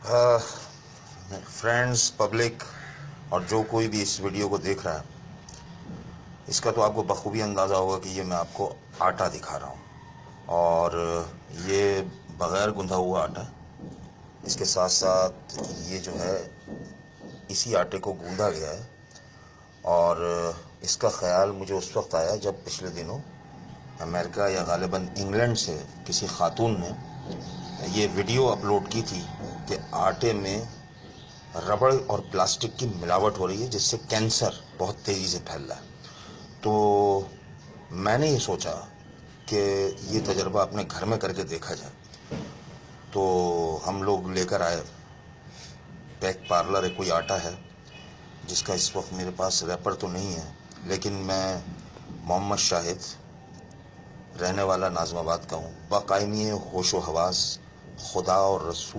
Friends, public اور جو کوئی بھی اس ویڈیو کو دیکھ رہا ہے، اس کا تو آپ کو بخوبی اندازہ ہوگا کہ یہ میں آپ کو آٹا دکھا رہا ہوں، اور یہ بغیر گندھا ہوا آٹا ہے۔ اس کے ساتھ ساتھ یہ جو ہے اسی آٹے کو گوندا گیا ہے، اور اس کا خیال مجھے اس وقت آیا جب پچھلے دنوں امریکہ یا غالباً انگلینڈ سے کسی خاتون نے یہ ویڈیو اپلوڈ کی تھی کہ آٹے میں ربڑ اور پلاسٹک کی ملاوٹ ہو رہی ہے، جس سے کینسر بہت تیزی سے پھیل رہا ہے۔ تو میں نے یہ سوچا کہ یہ تجربہ اپنے گھر میں کر کے دیکھا جائے، تو ہم لوگ لے کر آئے پیک پارلر ہے، کوئی آٹا ہے جس کا اس وقت میرے پاس ریپر تو نہیں ہے، لیکن میں محمد شاہد، رہنے والا ناظم آباد کا ہوں، باقائمی ہوش و حواس خدا اور رسول